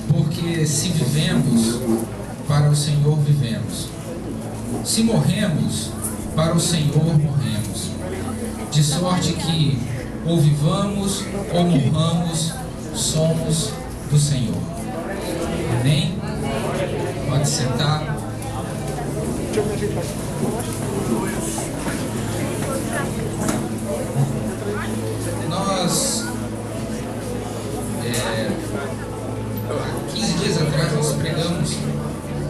Porque se vivemos, para o Senhor vivemos. Se morremos, para o Senhor morremos. De sorte que, ou vivamos ou morramos, somos do Senhor. Amém? Pode sentar. Nós, 15 dias atrás, nós pregamos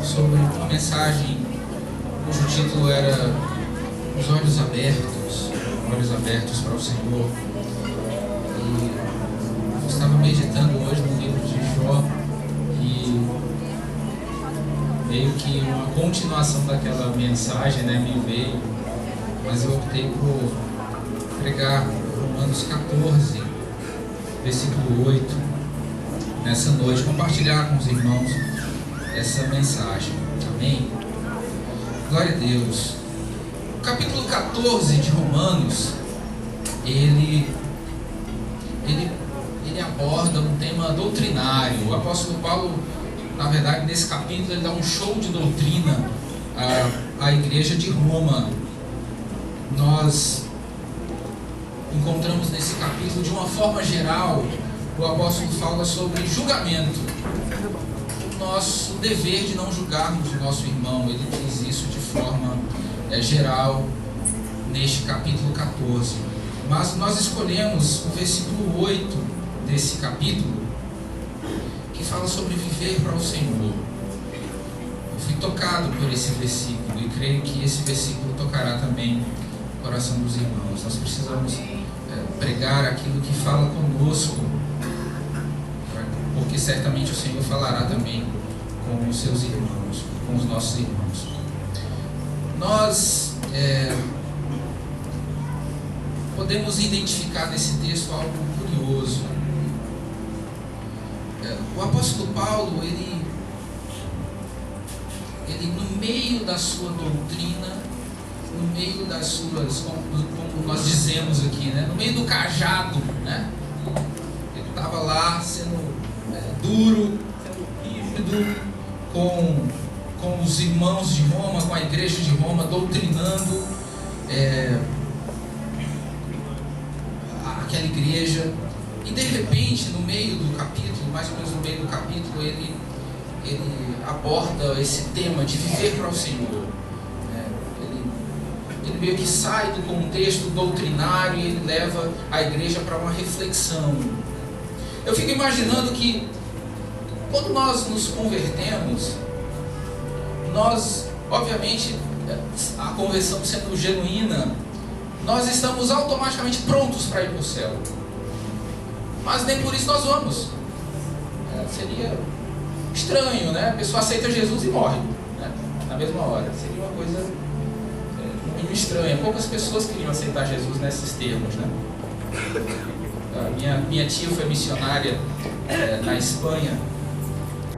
sobre uma mensagem cujo título era Os Olhos Abertos para o Senhor. E eu estava meditando hoje no livro de Jó e meio que uma continuação daquela mensagem, né, me veio, mas eu optei por pregar Romanos 14, versículo 8, nessa noite, compartilhar com os irmãos essa mensagem. Amém? Glória a Deus. O capítulo 14 de Romanos, ele aborda um tema doutrinário. O apóstolo Paulo, na verdade, nesse capítulo, ele dá um show de doutrina à igreja de Roma. Nós encontramos nesse capítulo, de uma forma geral, o apóstolo fala sobre julgamento. O nosso dever de não julgarmos o nosso irmão. Ele diz isso de forma geral neste capítulo 14. Mas nós escolhemos o versículo 8 desse capítulo, que fala sobre viver para o Senhor. Eu fui tocado por esse versículo e creio que esse versículo tocará também o coração dos irmãos. Nós precisamos pregar aquilo que fala conosco, porque certamente o Senhor falará também com os seus irmãos, com os nossos irmãos. Nós podemos identificar nesse texto algo curioso. O apóstolo Paulo, ele no meio da sua doutrina, no meio das suas, como nós dizemos aqui, né, no meio do cajado, né, ele estava lá sendo duro, sendo rígido com os irmãos de Roma, com a igreja de Roma, doutrinando aquela igreja. E de repente, no meio do capítulo, mais ou menos no meio do capítulo, ele aborda esse tema de viver para o Senhor. Ele meio que sai do contexto doutrinário e ele leva a igreja para uma reflexão. Eu fico imaginando que quando nós nos convertemos, nós, obviamente, a conversão sendo genuína, nós estamos automaticamente prontos para ir para o céu. Mas nem por isso nós vamos. Seria estranho, né? A pessoa aceita Jesus e morre, né, na mesma hora. Seria uma coisa meio estranha. Poucas pessoas queriam aceitar Jesus nesses termos, né? Minha tia foi missionária na Espanha.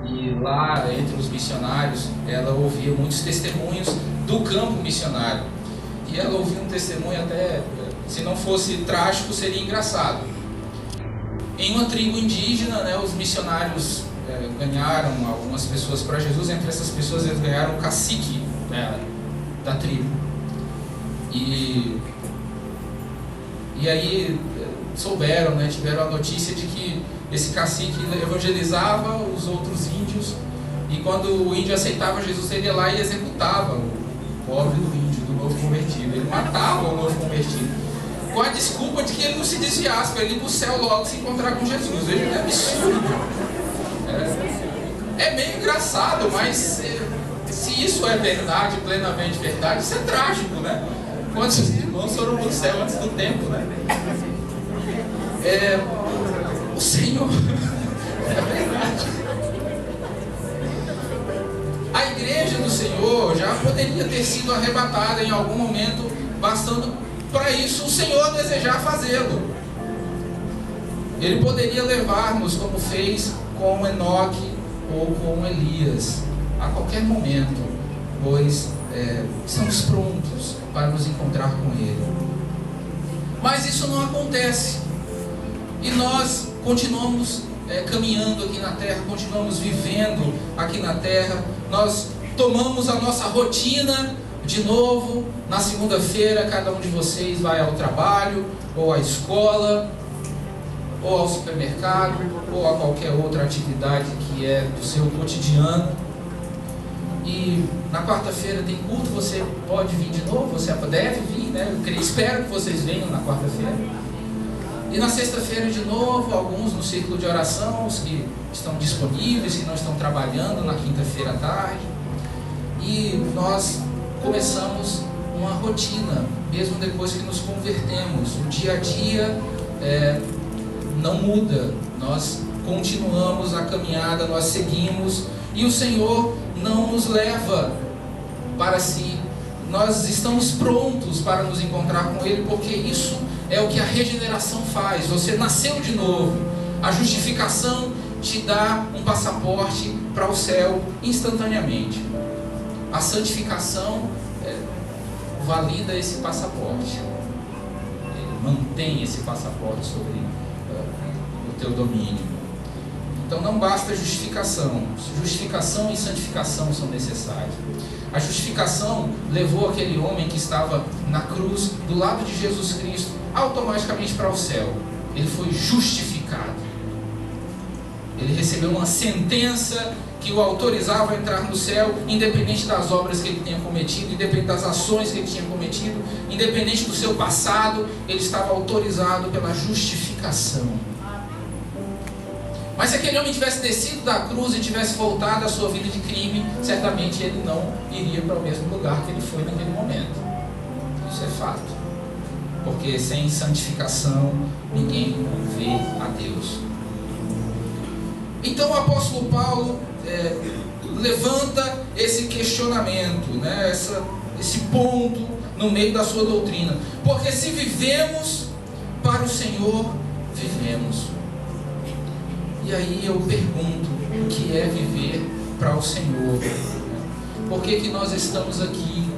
E lá, entre os missionários, ela ouvia muitos testemunhos do campo missionário. E ela ouvia um testemunho até, se não fosse trágico, seria engraçado. Em uma tribo indígena, né, os missionários ganharam algumas pessoas para Jesus. Entre essas pessoas, eles ganharam o cacique da tribo. E aí souberam, né, tiveram a notícia de que esse cacique evangelizava os outros índios. E quando o índio aceitava Jesus, ele ia lá e executava o pobre do índio, do novo convertido. Ele matava o novo convertido, com a desculpa de que ele não se desviasse, para ele ir para o céu logo se encontrar com Jesus. Veja que é absurdo. É meio engraçado, mas se isso é verdade, plenamente verdade, isso é trágico, né? Quantos irmãos foram para o céu antes do tempo, né? O Senhor, é verdade. A igreja do Senhor já poderia ter sido arrebatada em algum momento, bastando para isso o Senhor desejar fazê-lo. Ele poderia levar-nos como fez com Enoque ou com Elias. a qualquer momento, pois estamos prontos para nos encontrar com Ele. Mas isso não acontece, e nós continuamos caminhando aqui na terra, continuamos vivendo aqui na terra. Nós tomamos a nossa rotina de novo. Na segunda-feira, cada um de vocês vai ao trabalho, ou à escola, ou ao supermercado, ou a qualquer outra atividade que é do seu cotidiano. E na quarta-feira tem culto, você pode vir de novo, você deve vir, né? Eu espero que vocês venham na quarta-feira. E na sexta-feira de novo, alguns no círculo de oração, os que estão disponíveis, que não estão trabalhando na quinta-feira à tarde. E nós começamos uma rotina, mesmo depois que nos convertemos. O dia a dia não muda, nós continuamos a caminhada, nós seguimos, e o Senhor não nos leva para si. Nós estamos prontos para nos encontrar com Ele, porque isso é o que a regeneração faz. Você nasceu de novo. A justificação te dá um passaporte para o céu instantaneamente. A santificação valida esse passaporte. Ele mantém esse passaporte sobre o teu domínio. Então não basta justificação. Justificação e santificação são necessárias. A justificação levou aquele homem que estava na cruz, do lado de Jesus Cristo, automaticamente para o céu. Ele foi justificado. Ele recebeu uma sentença que o autorizava a entrar no céu, independente das obras que ele tinha cometido, independente das ações que ele tinha cometido, independente do seu passado, ele estava autorizado pela justificação. Mas se aquele homem tivesse descido da cruz e tivesse voltado à sua vida de crime, certamente ele não iria para o mesmo lugar que ele foi naquele momento. Isso é fato. Porque sem santificação ninguém vê a Deus. Então o apóstolo Paulo levanta esse questionamento, né? Esse ponto no meio da sua doutrina. Porque se vivemos para o Senhor, vivemos. E aí eu pergunto, o que é viver para o Senhor? Por que nós estamos aqui?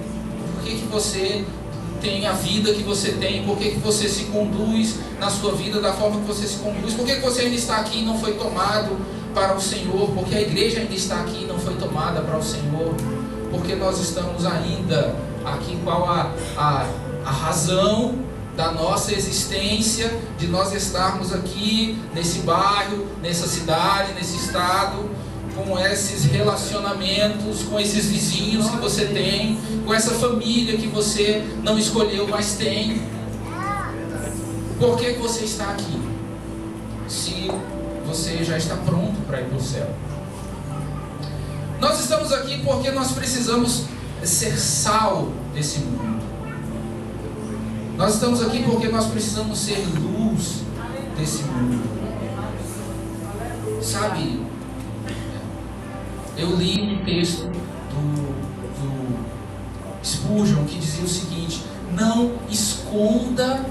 Por que você tem a vida que você tem? Por que você se conduz na sua vida da forma que você se conduz? Por que você ainda está aqui e não foi tomado para o Senhor? Porque a igreja ainda está aqui e não foi tomada para o Senhor? Porque nós estamos ainda aqui? Qual a razão da nossa existência, de nós estarmos aqui nesse bairro, nessa cidade, nesse estado, com esses relacionamentos, com esses vizinhos que você tem, com essa família que você não escolheu, mas tem? Por que você está aqui? Se você já está pronto para ir para o céu. Nós estamos aqui porque nós precisamos ser sal desse mundo. Nós estamos aqui porque nós precisamos ser luz desse mundo. Sabe, eu li um texto do Spurgeon que dizia o seguinte: não esconda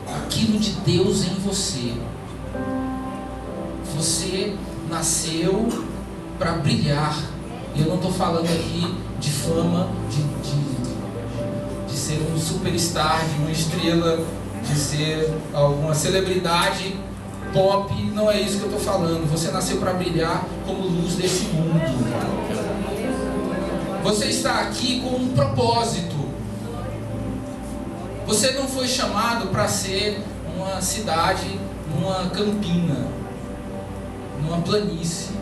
aquilo de Deus em você. Você nasceu para brilhar. E eu não estou falando aqui de fama, de ser um superstar, de uma estrela, de ser alguma celebridade pop. Não é isso que eu estou falando. Você nasceu para brilhar como luz desse mundo. Você está aqui com um propósito. Você não foi chamado para ser uma cidade, numa campina, numa planície.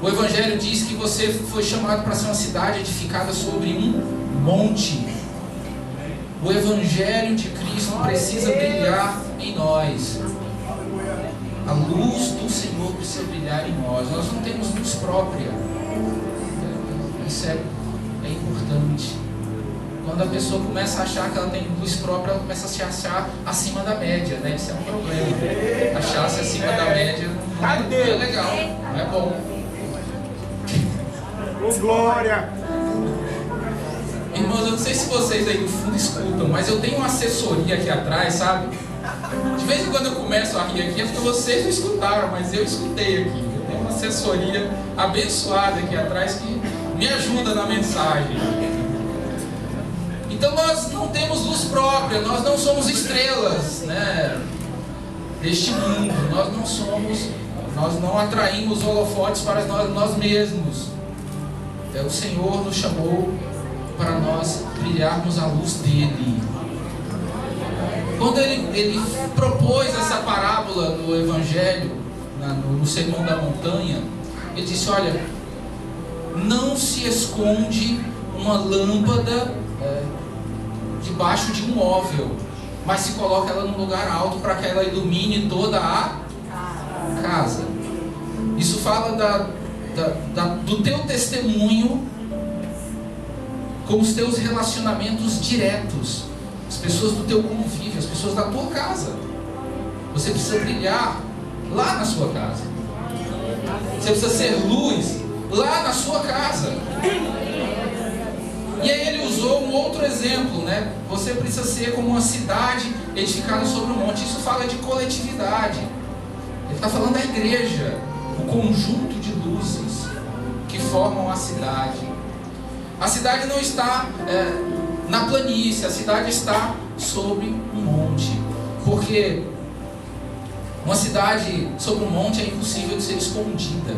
O Evangelho diz que você foi chamado para ser uma cidade edificada sobre um monte. O Evangelho de Cristo precisa brilhar em nós. A luz do Senhor precisa brilhar em nós. Nós não temos luz própria. Isso é importante. Quando a pessoa começa a achar que ela tem luz própria, ela começa a se achar acima da média, né? Isso é um problema. Achar-se acima da média não é legal, não é bom. Glória! Irmãos, eu não sei se vocês aí no fundo escutam, mas eu tenho uma assessoria aqui atrás, sabe? De vez em quando eu começo a rir aqui, é porque vocês não escutaram, mas eu escutei aqui. Eu tenho uma assessoria abençoada aqui atrás que me ajuda na mensagem. Então nós não temos luz própria, nós não somos estrelas, né, deste mundo, nós não atraímos holofotes para nós mesmos. O Senhor nos chamou para nós brilharmos a luz dele. Quando ele propôs essa parábola no Evangelho, no Sermão da Montanha, ele disse: olha, não se esconde uma lâmpada debaixo de um móvel, mas se coloca ela num lugar alto para que ela ilumine toda a casa. Isso fala do teu testemunho com os teus relacionamentos diretos, as pessoas do teu convívio, as pessoas da tua casa. Você precisa brilhar lá na sua casa. Você precisa ser luz lá na sua casa. E aí ele usou um outro exemplo, né? Você precisa ser como uma cidade edificada sobre um monte. Isso fala de coletividade. Ele está falando da igreja, o conjunto de luzes que formam a cidade. A cidade não está na planície, a cidade está sobre um monte. Porque uma cidade sobre um monte é impossível de ser escondida.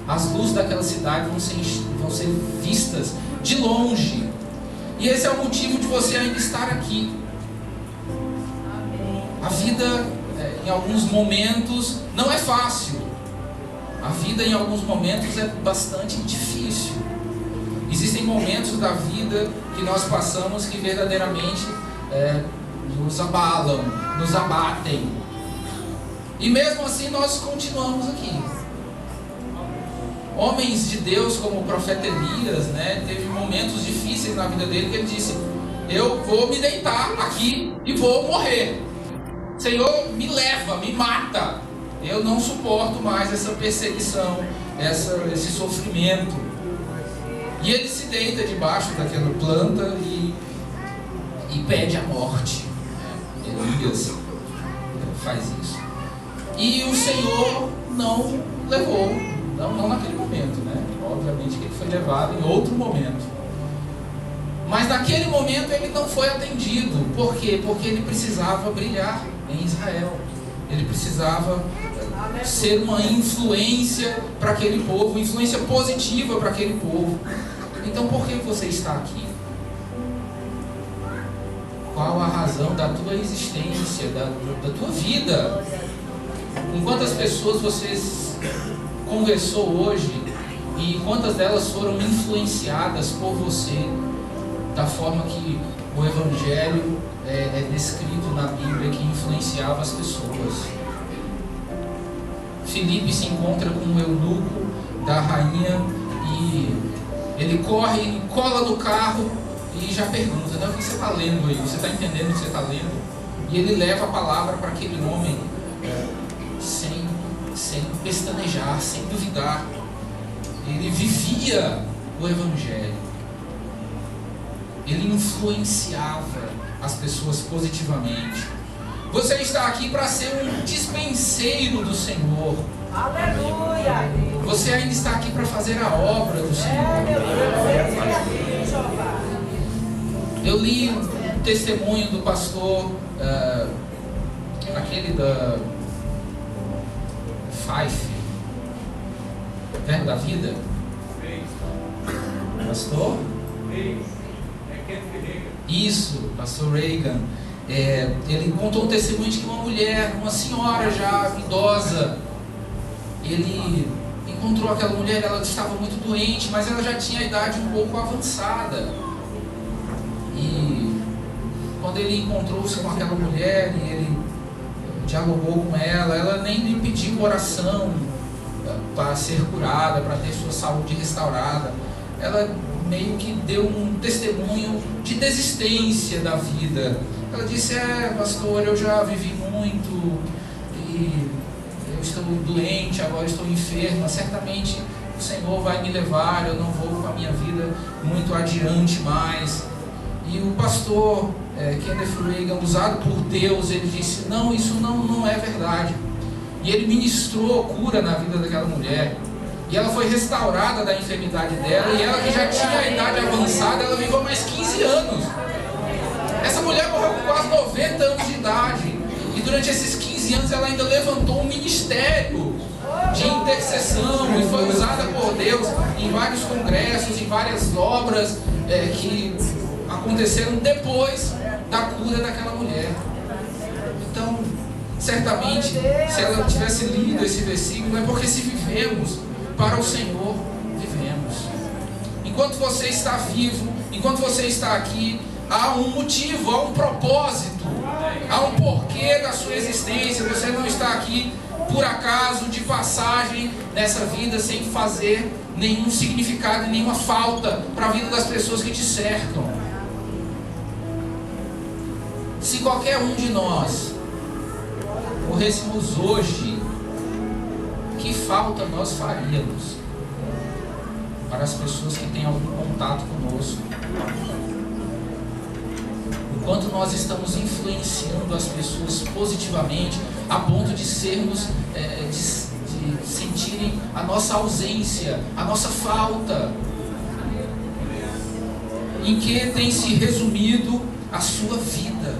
As luzes daquela cidade vão ser vistas de longe. E esse é o motivo de você ainda estar aqui. A vida, em alguns momentos, não é fácil. A vida, em alguns momentos, é bastante difícil. Existem momentos da vida que nós passamos que verdadeiramente nos abalam, nos abatem. E mesmo assim nós continuamos aqui. Homens de Deus como o profeta Elias, né, teve momentos difíceis na vida dele que ele disse: eu vou me deitar aqui e vou morrer. Senhor, me leva, me mata. Eu não suporto mais essa perseguição, esse sofrimento. E ele se deita debaixo daquela planta e pede a morte. Elias faz isso. E o Senhor não levou, não naquele momento, né? Obviamente que ele foi levado em outro momento. Mas naquele momento ele não foi atendido. Por quê? Porque ele precisava brilhar em Israel. Ele precisava ser uma influência para aquele povo, influência positiva para aquele povo. Então por que você está aqui? Qual a razão da tua existência, da tua vida? Com quantas pessoas você conversou hoje e quantas delas foram influenciadas por você da forma que o Evangelho é descrito na Bíblia, que influenciava as pessoas? Filipe se encontra com o eunuco da rainha e ele corre, cola no carro e já pergunta: né, o que você está lendo aí? Você está entendendo o que você está lendo? E ele leva a palavra para aquele homem sem pestanejar, sem duvidar. Ele vivia o Evangelho. Ele influenciava as pessoas positivamente. Você está aqui para ser um dispenseiro do Senhor. Aleluia! Você ainda está aqui para fazer a obra do Senhor. Eu li um testemunho do pastor, aquele da Fife, Verbo da Vida. Pastor? Isso, pastor Reagan. Ele contou um testemunho de que uma mulher, uma senhora já idosa, ele encontrou aquela mulher, ela estava muito doente, mas ela já tinha a idade um pouco avançada. E quando ele encontrou-se com aquela mulher e ele dialogou com ela nem lhe pediu oração para ser curada, para ter sua saúde restaurada. Ela meio que deu um testemunho de desistência da vida. Ela disse: pastor, eu já vivi muito e eu estou doente, agora estou enferma, certamente o Senhor vai me levar, eu não vou com a minha vida muito adiante mais. E o pastor Kenneth Reagan, usado por Deus, ele disse: não, isso não é verdade. E ele ministrou cura na vida daquela mulher. E ela foi restaurada da enfermidade dela. E ela, que já tinha a idade avançada, ela viveu mais 15 anos. Essa mulher morreu com quase 90 anos de idade. E durante esses 15 anos ela ainda levantou um ministério de intercessão. E foi usada por Deus em vários congressos, em várias obras que aconteceram depois da cura daquela mulher. Então, certamente, se ela tivesse lido esse versículo, é porque se vivemos para o Senhor, vivemos. Enquanto você está vivo, enquanto você está aqui, há um motivo, há um propósito, há um porquê da sua existência. Você não está aqui por acaso, de passagem nessa vida, sem fazer nenhum significado, nenhuma falta para a vida das pessoas que te cercam. Se qualquer um de nós morrêssemos hoje, que falta nós faríamos para as pessoas que têm algum contato conosco? O quanto nós estamos influenciando as pessoas positivamente, a ponto de sermos, de sentirem a nossa ausência, a nossa falta. Em que tem se resumido a sua vida?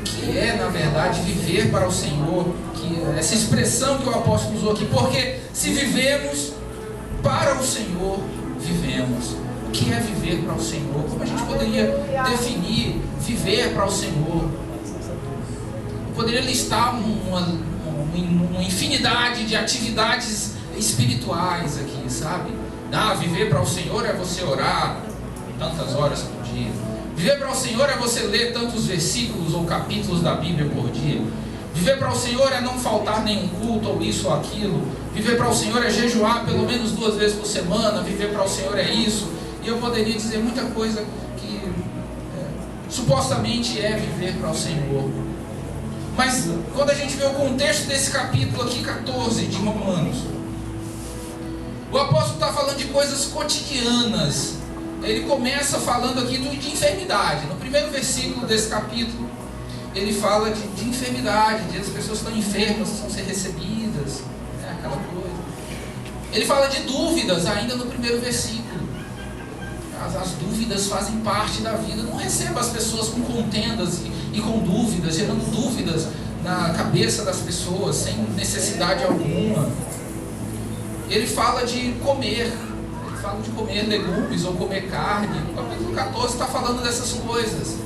Que é, na verdade, viver para o Senhor, que essa expressão que o apóstolo usou aqui, porque se vivemos para o Senhor, vivemos. O que é viver para o Senhor? Como a gente poderia definir viver para o Senhor? Eu poderia listar uma infinidade de atividades espirituais aqui, sabe? Viver para o Senhor é você orar tantas horas por dia. Viver para o Senhor é você ler tantos versículos ou capítulos da Bíblia por dia. Viver para o Senhor é não faltar nenhum culto ou isso ou aquilo. Viver para o Senhor é jejuar pelo menos 2 vezes por semana. Viver para o Senhor é isso. E eu poderia dizer muita coisa que supostamente é viver para o Senhor. Mas quando a gente vê o contexto desse capítulo aqui, 14 de Romanos, o apóstolo está falando de coisas cotidianas. Ele começa falando aqui de enfermidade. No primeiro versículo desse capítulo, ele fala de enfermidade, de as pessoas que estão enfermas, precisam ser recebidas, aquela coisa. Ele fala de dúvidas ainda no primeiro versículo. As dúvidas fazem parte da vida. Não receba as pessoas com contendas e com dúvidas, gerando dúvidas na cabeça das pessoas, sem necessidade alguma. Ele fala de comer. Ele fala de comer legumes ou comer carne. O capítulo 14 está falando dessas coisas.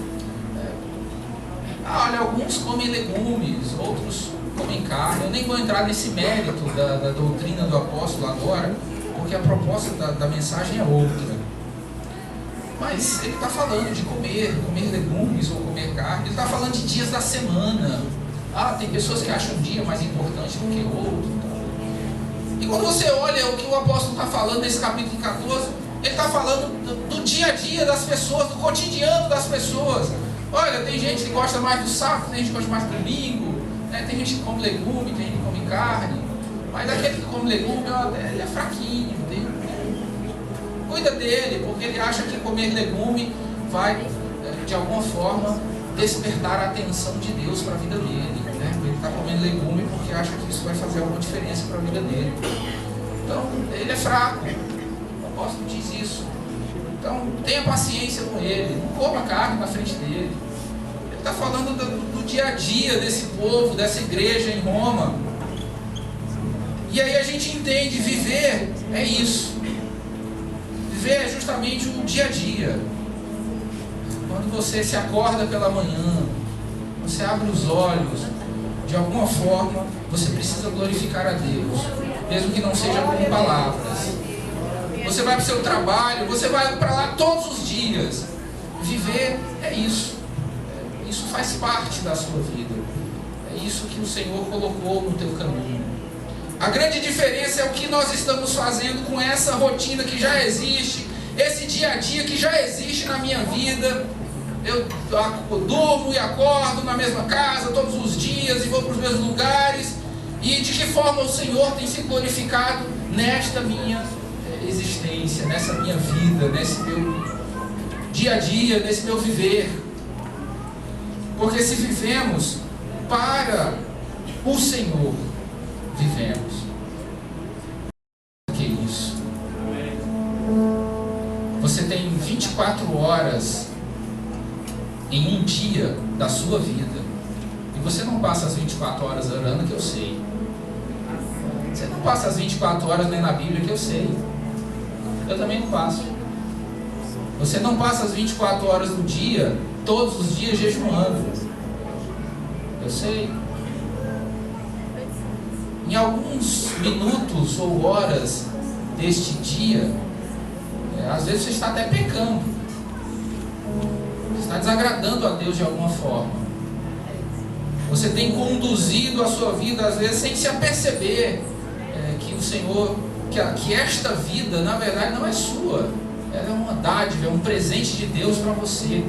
Olha, alguns comem legumes, outros comem carne. Eu nem vou entrar nesse mérito da doutrina do apóstolo agora, porque a proposta da mensagem é outra. Mas ele está falando de comer legumes ou comer carne. Ele está falando de dias da semana. Tem pessoas que acham um dia mais importante do que outro. E quando você olha o que o apóstolo está falando nesse capítulo 14, ele está falando do dia a dia das pessoas, do cotidiano das pessoas. Olha, tem gente que gosta mais do sábado, tem gente que gosta mais do domingo, tem gente que come legume, tem gente que come carne. Mas aquele que come legume, ele é fraquinho. Cuida dele, porque ele acha que comer legume vai, de alguma forma, despertar a atenção de Deus para a vida dele. Ele está comendo legume porque acha que isso vai fazer alguma diferença para a vida dele. Então, ele é fraco. O apóstolo diz isso. Então, tenha paciência com ele. Não coma carne na frente dele. Ele está falando do dia a dia desse povo, dessa igreja em Roma. E aí a gente entende, viver é isso. Viver é justamente o dia a dia. Quando você se acorda pela manhã, você abre os olhos, de alguma forma você precisa glorificar a Deus, mesmo que não seja com palavras. Você vai para o seu trabalho, você vai para lá todos os dias. Viver é isso. Isso faz parte da sua vida. É isso que o Senhor colocou no teu caminho. A grande diferença é o que nós estamos fazendo com essa rotina que já existe, esse dia a dia que já existe na minha vida. Eu durmo e acordo na mesma casa todos os dias e vou para os mesmos lugares. E de que forma o Senhor tem se glorificado nesta minha existência, nessa minha vida, nesse meu dia a dia, nesse meu viver. Porque se vivemos para o Senhor vivemos. Que isso? Você tem 24 horas em um dia da sua vida. E você não passa as 24 horas orando, que eu sei. Você não passa as 24 horas lendo a Bíblia, que eu sei. Eu também não passo. Você não passa as 24 horas do dia, todos os dias jejuando. Eu sei. Em alguns minutos ou horas deste dia, às vezes você está até pecando. Você está desagradando a Deus de alguma forma. Você tem conduzido a sua vida, às vezes, sem se aperceber que o Senhor, que esta vida, na verdade, não é sua. Ela é uma dádiva, é um presente de Deus para você.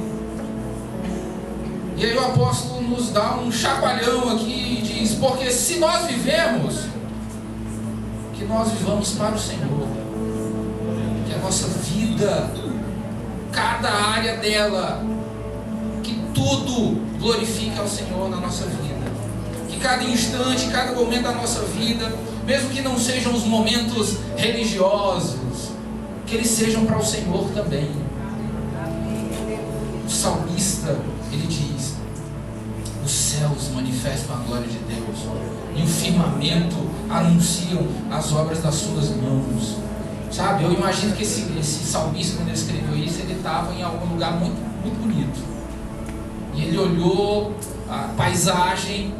E aí o apóstolo nos dá um chacoalhão aqui e diz: porque se nós vivemos, que nós vivamos para o Senhor. Que a nossa vida, cada área dela, que tudo glorifique ao Senhor na nossa vida. Que cada instante, cada momento da nossa vida, mesmo que não sejam os momentos religiosos, que eles sejam para o Senhor também. O salmista, ele diz: os céus manifestam a glória de Deus, e o firmamento anunciam as obras das suas mãos. Sabe, eu imagino que esse salmista, quando ele escreveu isso, ele estava em algum lugar muito, muito bonito. E ele olhou a paisagem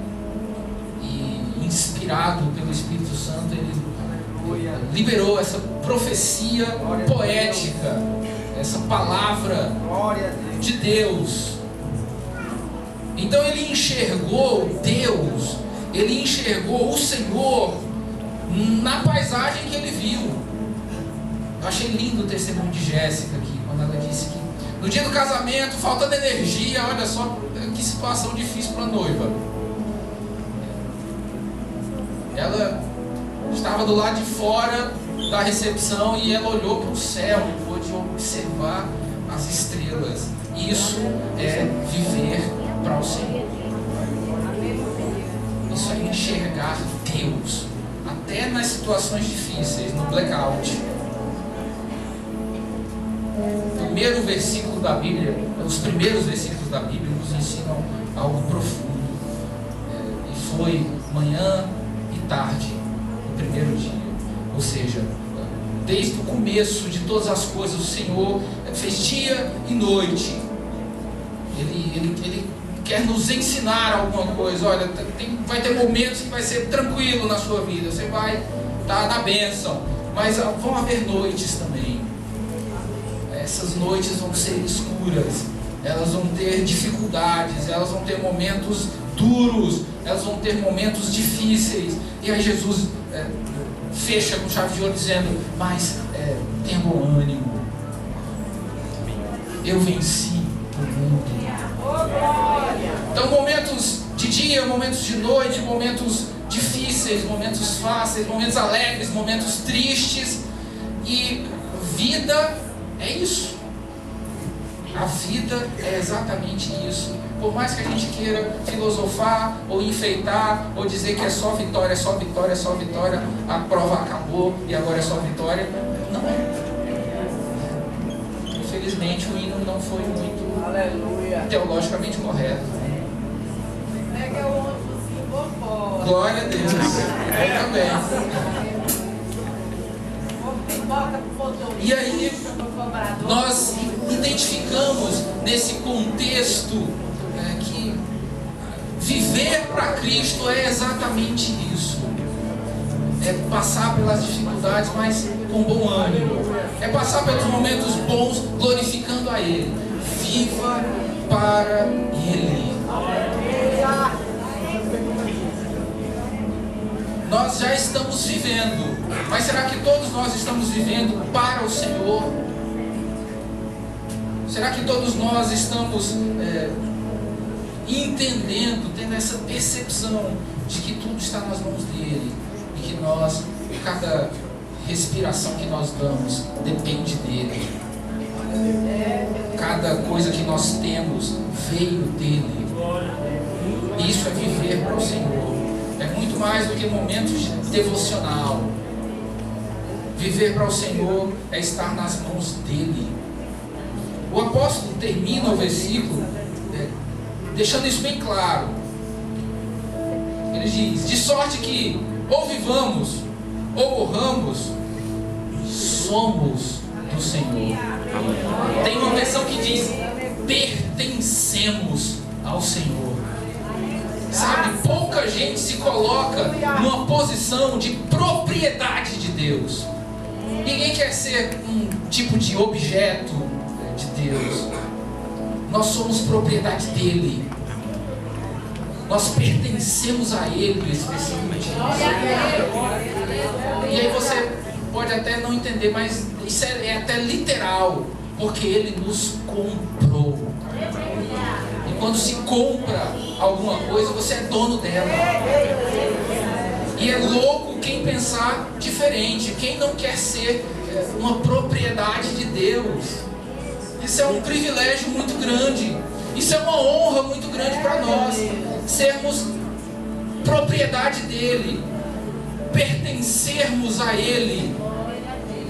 e, inspirado pelo Espírito Santo, ele liberou essa profecia poética, essa palavra de Deus. Então ele enxergou Deus, ele enxergou o Senhor na paisagem que ele viu. Eu achei lindo o testemunho de Jéssica aqui, quando ela disse que no dia do casamento, faltando energia, olha só que situação difícil para a noiva. Ela estava do lado de fora da recepção e ela olhou para o céu e pôde observar as estrelas. Isso é viver para o Senhor. Isso é enxergar Deus, até nas situações difíceis, no blackout. O primeiro versículo da Bíblia, os primeiros versículos da Bíblia nos ensinam algo profundo. E foi manhã e tarde, no primeiro dia. Ou seja, desde o começo de todas as coisas, o Senhor fez dia e noite. Ele quer nos ensinar alguma coisa. Olha, vai ter momentos que vai ser tranquilo na sua vida, você vai estar na bênção, mas vão haver noites também. Essas noites vão ser escuras, elas vão ter dificuldades, elas vão ter momentos duros, elas vão ter momentos difíceis. E aí Jesus fecha com chave de ouro dizendo: mas tenha bom ânimo, eu venci o mundo. Então, momentos de dia, momentos de noite, momentos difíceis, momentos fáceis, momentos alegres, momentos tristes. E vida é isso. A vida é exatamente isso. Por mais que a gente queira filosofar, ou enfeitar, ou dizer que é só vitória, só vitória, só vitória, a prova acabou e agora é só vitória, não é. Infelizmente o hino não foi muito teologicamente correto. Glória a Deus. Eu também. E aí nós identificamos nesse contexto que viver para Cristo é exatamente isso. É passar pelas dificuldades, mas com bom ânimo. É passar pelos momentos bons glorificando a Ele. Viva para Ele. Nós já estamos vivendo, mas será que todos nós estamos vivendo para o Senhor? Será que todos nós estamos entendendo, tendo essa percepção de que tudo está nas mãos dEle e que nós, cada respiração que nós damos depende dEle? Cada coisa que nós temos veio dEle. Isso é viver para o Senhor. É muito mais do que momentos de devocional. Viver para o Senhor é estar nas mãos dEle. O apóstolo termina o versículo deixando isso bem claro. Ele diz: de sorte que ou vivamos ou morramos, somos do Senhor. Tem uma versão que diz: pertencemos ao Senhor. Sabe, pouca gente se coloca numa posição de propriedade de Deus. Ninguém quer ser um tipo de objeto de Deus. Nós somos propriedade dEle. Nós pertencemos a Ele, especificamente. E aí você pode até não entender, mas isso é até literal, porque Ele nos comprou. E quando se compra alguma coisa, você é dono dela. E é louco quem pensar diferente, quem não quer ser uma propriedade de Deus. Isso é um privilégio muito grande. Isso é uma honra muito grande para nós, sermos propriedade dEle, pertencermos a Ele,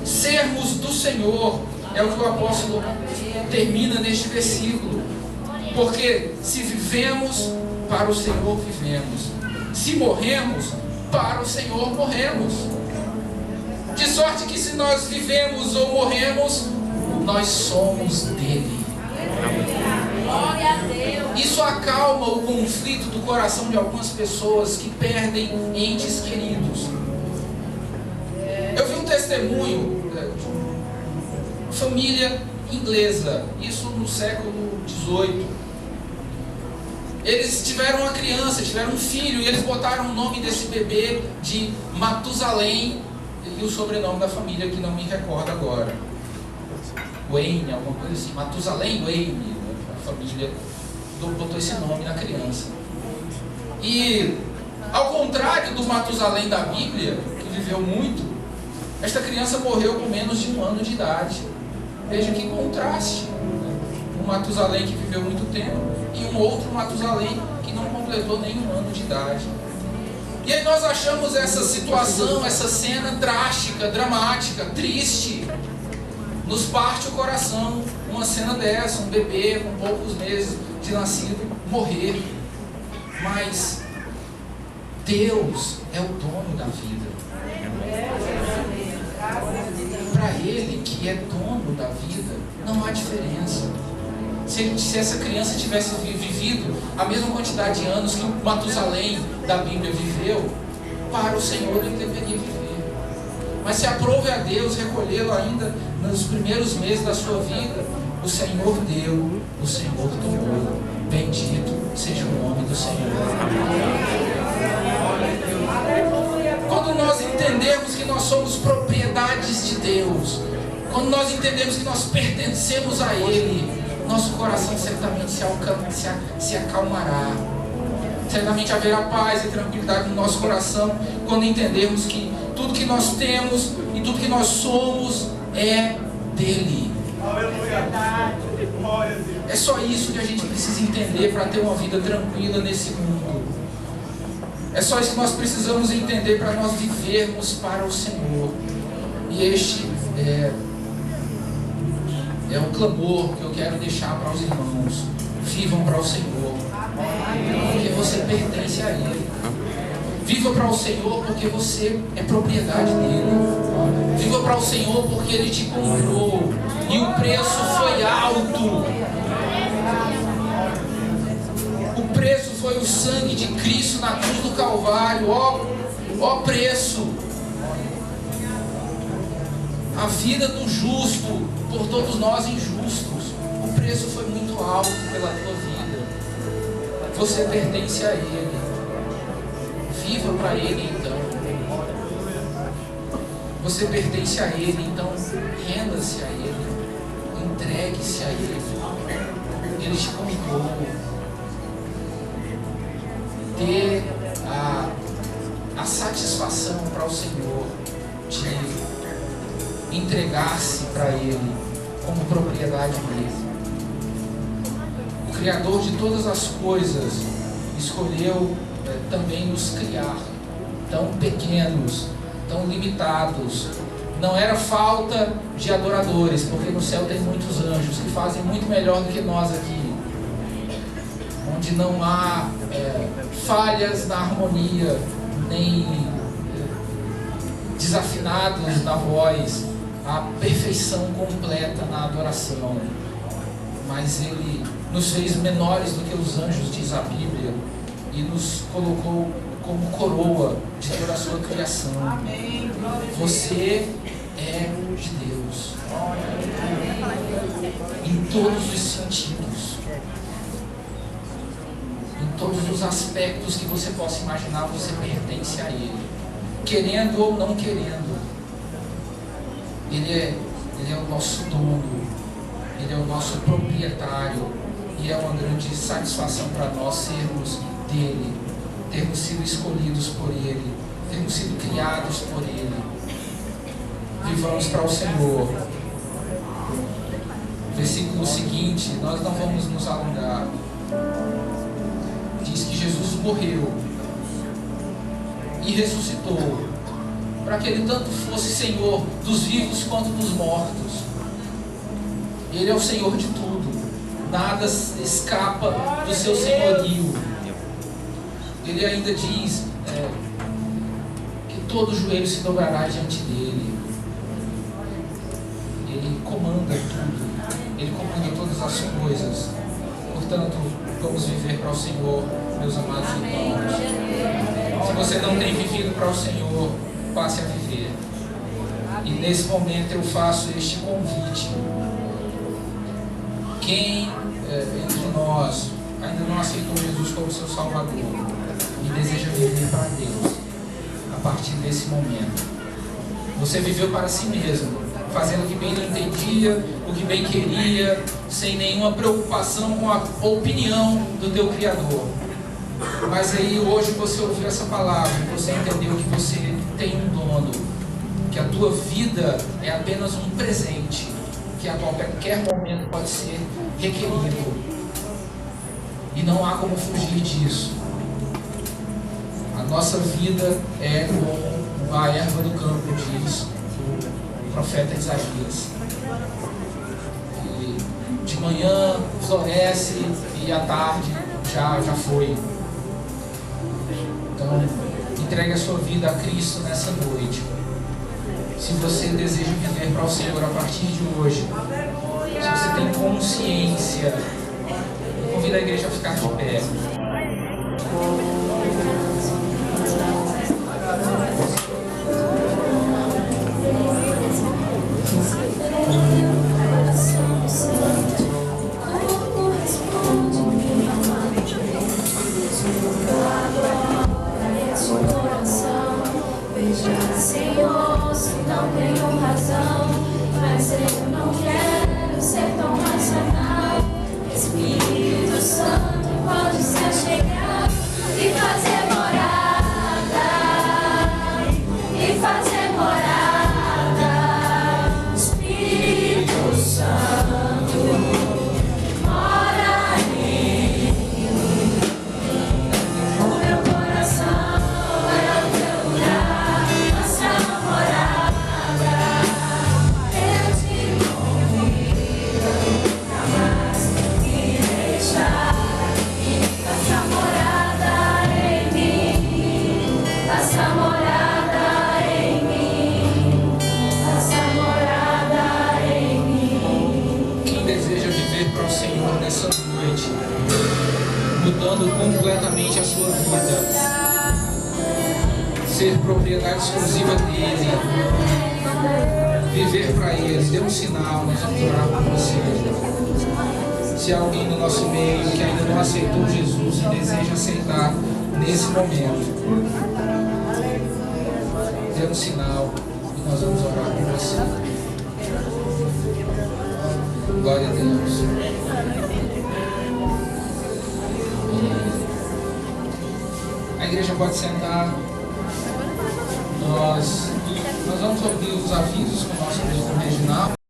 sermos do Senhor. É o que o apóstolo termina neste versículo. Porque se vivemos, para o Senhor vivemos. Se morremos, para o Senhor morremos. De sorte que se nós vivemos ou morremos, nós somos dEle. Isso acalma o conflito do coração de algumas pessoas que perdem entes queridos. Eu vi um testemunho de família inglesa, isso no século XVIII. Eles tiveram uma criança, tiveram um filho, e eles botaram o nome desse bebê de Matusalém e o sobrenome da família, que não me recordo agora. Wayne, alguma coisa assim. Matusalém Wayne, a família botou esse nome na criança. E ao contrário do Matusalém da Bíblia, que viveu muito, esta criança morreu com menos de 1 ano de idade. Veja que contraste. Um Matusalém que viveu muito tempo e um outro Matusalém que não completou nem 1 ano de idade. E aí nós achamos essa situação, essa cena drástica, dramática, triste. Nos parte o coração uma cena dessa, um bebê com poucos meses de nascido morrer. Mas Deus é o dono da vida. Para Ele, que é dono da vida, não há diferença. Se essa criança tivesse vivido a mesma quantidade de anos que o Matusalém da Bíblia viveu, para o Senhor ele deveria viver. Mas se aprove a Deus recolhê-lo ainda nos primeiros meses da sua vida, o Senhor deu, o Senhor tomou. Bendito seja o nome do Senhor. Quando nós entendemos que nós somos propriedades de Deus, quando nós entendemos que nós pertencemos a Ele, nosso coração certamente se acalmará. Certamente haverá paz e tranquilidade no nosso coração quando entendermos que tudo que nós temos e tudo que nós somos é dEle. É só isso que a gente precisa entender para ter uma vida tranquila nesse mundo. É só isso que nós precisamos entender para nós vivermos para o Senhor. E este é o clamor que eu quero deixar para os irmãos. Vivam para o Senhor, porque você pertence a Ele. Viva para o Senhor porque você é propriedade dEle. Viva para o Senhor porque Ele te comprou e o preço foi alto. O preço foi o sangue de Cristo na cruz do Calvário. Ó preço. A vida do justo por todos nós injustos. O preço foi muito alto pela tua vida. Você pertence a Ele. Viva para Ele então. Você pertence a Ele, então renda-se a Ele. Entregue-se a Ele. Ele te comprou. Dê a satisfação para o Senhor de entregar-se para Ele como propriedade dele. O Criador de todas as coisas escolheu também nos criar tão pequenos, tão limitados. Não era falta de adoradores, porque no céu tem muitos anjos que fazem muito melhor do que nós aqui, onde não há falhas na harmonia, nem desafinados na voz, a perfeição completa na adoração. Mas Ele nos fez menores do que os anjos, diz a Bíblia, e nos colocou como coroa de toda a sua criação. Você é de Deus em todos os sentidos, em todos os aspectos que você possa imaginar. Você pertence a Ele, querendo ou não querendo. Ele é o nosso dono, Ele é o nosso proprietário, e é uma grande satisfação para nós sermos dele, termos sido escolhidos por Ele, termos sido criados por Ele. Vivamos para o Senhor. Versículo seguinte, nós não vamos nos alongar. Diz que Jesus morreu e ressuscitou, para que Ele tanto fosse Senhor dos vivos quanto dos mortos. Ele é o Senhor de tudo, nada escapa do seu senhorio. Ele ainda diz que todo joelho se dobrará diante dele. Ele comanda tudo, Ele comanda todas as coisas. Portanto, vamos viver para o Senhor, meus amados irmãos. Se você não tem vivido para o Senhor, passe a viver. E nesse momento eu faço este convite. Quem entre nós ainda não aceitou Jesus como seu Salvador e deseja viver para Deus, a partir desse momento, você viveu para si mesmo, fazendo o que bem não entendia, o que bem queria, sem nenhuma preocupação com a opinião do teu Criador. Mas aí hoje você ouviu essa palavra, você entendeu que você tem um dono, que a tua vida é apenas um presente, que a qualquer momento pode ser requerido, e não há como fugir disso. A nossa vida é como a erva do campo, diz o profeta Isaías, e de manhã floresce e à tarde já foi. Então entregue a sua vida a Cristo nessa noite. Se você deseja viver para o Senhor a partir de hoje, se você tem consciência, eu convido a igreja a ficar de pé. Senhor, se não tenho razão, mas eu não quero ser tão racional. Espírito Santo pode se achegar e fazer morada, e fazer morada. Espírito Santo mora em mim. O meu coração é o teu lugar, nossa morada. Eu te convido pra mais me deixar. Faça morada em mim, faça morada em mim, faça morada em mim. Quem deseja viver para o Senhor nessa noite, mudando completamente a sua vida, ser propriedade exclusiva dele, viver para ele, dê um sinal, nós vamos orar por você. Se há alguém no nosso meio que ainda não aceitou Jesus e deseja aceitar nesse momento, dê um sinal e nós vamos orar por você. Glória a Deus. A igreja pode sentar. Nós vamos ouvir os avisos com o nosso pastor Reginaldo.